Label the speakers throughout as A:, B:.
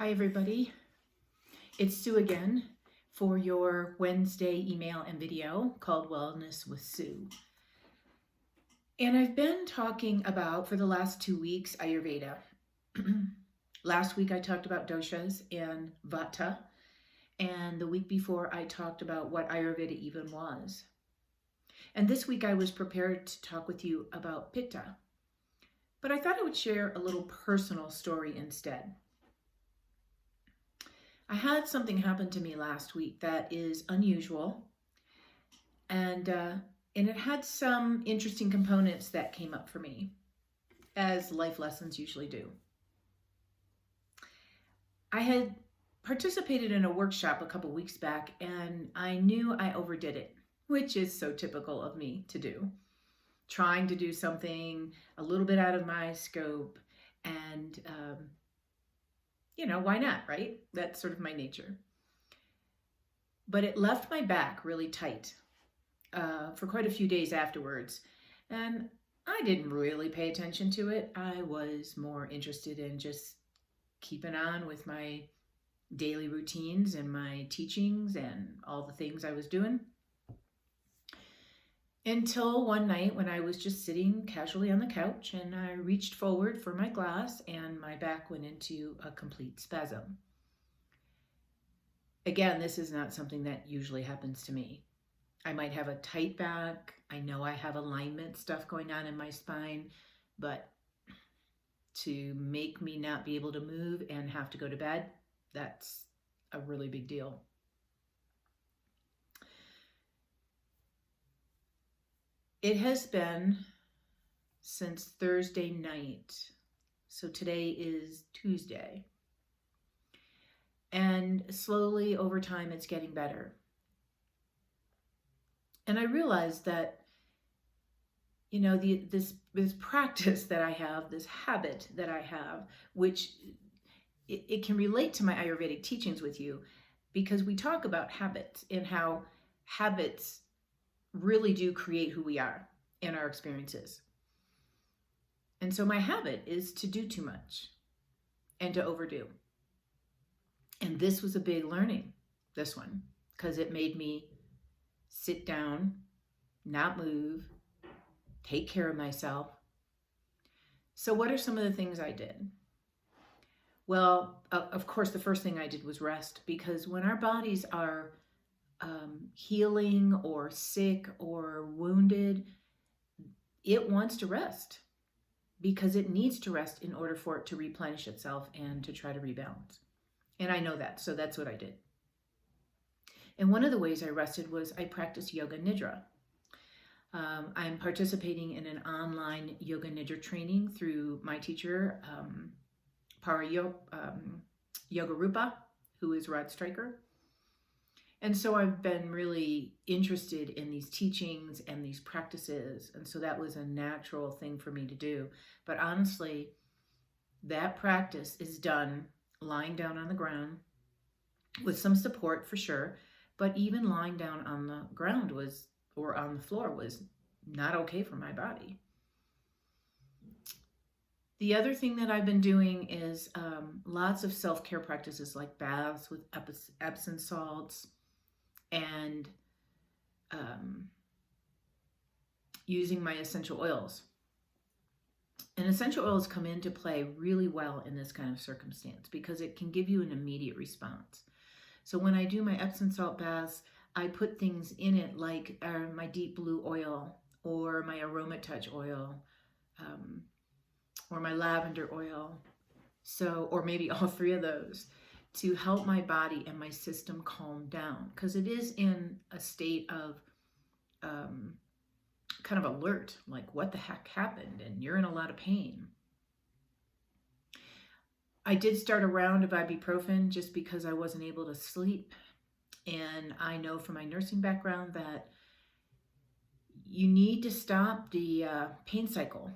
A: Hi, everybody. It's Sue again for your Wednesday email and video called Wellness with Sue. And I've been talking about, for the last 2 weeks, Ayurveda. Last week I talked about doshas and vata, and the week before I talked about what Ayurveda even was. And this week I was prepared to talk with you about pitta, but I thought I would share a little personal story instead. I had something happen to me last week that is unusual, and it had some interesting components that came up for me, as life lessons usually do. I had participated in a workshop a couple weeks back, and I knew I overdid it, which is so typical of me to do. Trying to do something a little bit out of my scope, and why not, right? That's sort of my nature. But it left my back really tight for quite a few days afterwards. And I didn't really pay attention to it. I was more interested in just keeping on with my daily routines and my teachings and all the things I was doing. Until one night when I was just sitting casually on the couch and I reached forward for my glass and my back went into a complete spasm. Again, this is not something that usually happens to me. I might have a tight back. I know I have alignment stuff going on in my spine, but to make me not be able to move and have to go to bed, that's a really big deal. It has been since Thursday night, so today is Tuesday, and slowly over time it's getting better. And I realized that, this practice that I have, this habit that I have, which it can relate to my Ayurvedic teachings with you, because we talk about habits and how habits really do create who we are in our experiences. And so my habit is to do too much and to overdo. And this was a big learning, this one, because it made me sit down, not move, take care of myself. So what are some of the things I did? Well, of course, the first thing I did was rest, because when our bodies are healing or sick or wounded, it wants to rest because it needs to rest in order for it to replenish itself and to try to rebalance. And I know that, so that's what I did. And one of the ways I rested was I practiced yoga nidra. I'm participating in an online yoga nidra training through my teacher, Yoga Rupa, who is Rod Stryker. And so I've been really interested in these teachings and these practices. And so that was a natural thing for me to do. But honestly, that practice is done lying down on the ground with some support for sure. But even lying down on the ground or on the floor was not okay for my body. The other thing that I've been doing is lots of self-care practices like baths with Epsom salts, and using my essential oils. And essential oils come into play really well in this kind of circumstance because it can give you an immediate response. So when I do my Epsom salt baths, I put things in it like my deep blue oil or my aroma touch oil or my lavender oil, or maybe all three of those, to help my body and my system calm down, because it is in a state of kind of alert, like what the heck happened, and you're in a lot of pain. I did start a round of ibuprofen just because I wasn't able to sleep, and I know from my nursing background that you need to stop the pain cycle.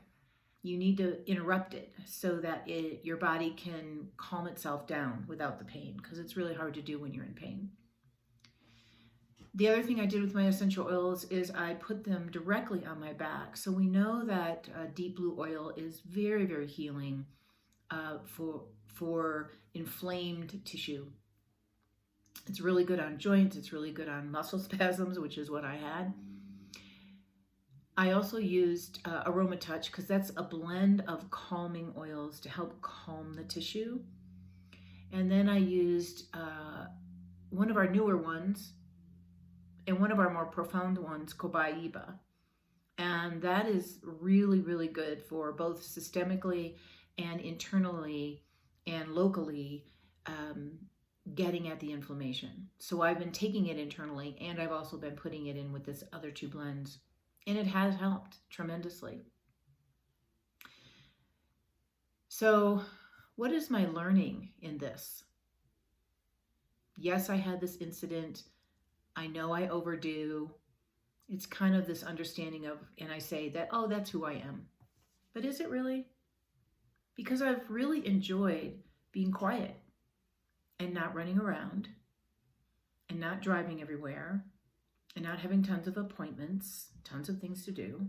A: You need to interrupt it so that your body can calm itself down without the pain, because it's really hard to do when you're in pain. The other thing I did with my essential oils is I put them directly on my back. So we know that deep blue oil is very, very healing for inflamed tissue. It's really good on joints. It's really good on muscle spasms, which is what I had. I also used Aroma Touch because that's a blend of calming oils to help calm the tissue. And then I used one of our newer ones and one of our more profound ones, Cobaiba. And that is really, really good for both systemically and internally and locally getting at the inflammation. So I've been taking it internally, and I've also been putting it in with this other two blends, and it has helped tremendously. So what is my learning in this? Yes, I had this incident. I know I overdo. It's kind of this understanding of, and I say that, oh, that's who I am. But is it really? Because I've really enjoyed being quiet and not running around and not driving everywhere and not having tons of appointments, tons of things to do.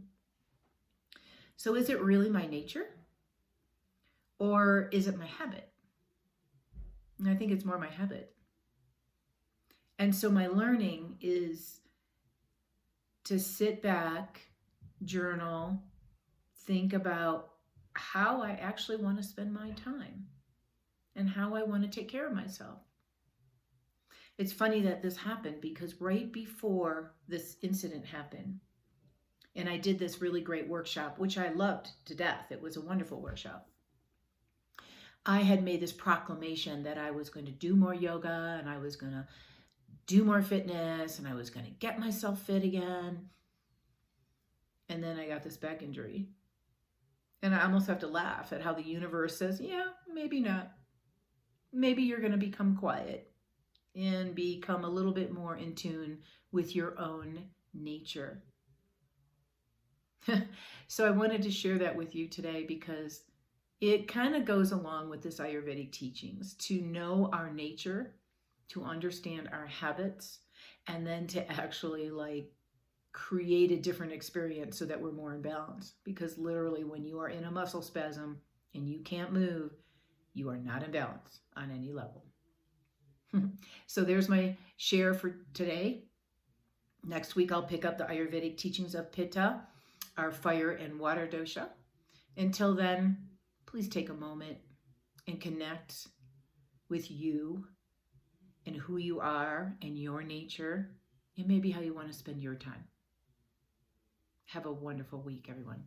A: So is it really my nature? Or is it my habit? And I think it's more my habit. And so my learning is to sit back, journal, think about how I actually want to spend my time and how I want to take care of myself. It's funny that this happened because right before this incident happened, and I did this really great workshop, which I loved to death. It was a wonderful workshop. I had made this proclamation that I was going to do more yoga and I was going to do more fitness and I was going to get myself fit again. And then I got this back injury. And I almost have to laugh at how the universe says, yeah, maybe not. Maybe you're going to become quiet and become a little bit more in tune with your own nature. So I wanted to share that with you today because it kind of goes along with this Ayurvedic teachings to know our nature, to understand our habits, and then to actually create a different experience so that we're more in balance. Because literally when you are in a muscle spasm and you can't move, you are not in balance on any level. So there's my share for today. Next week, I'll pick up the Ayurvedic teachings of Pitta, our fire and water dosha. Until then, please take a moment and connect with you and who you are and your nature and maybe how you want to spend your time. Have a wonderful week, everyone.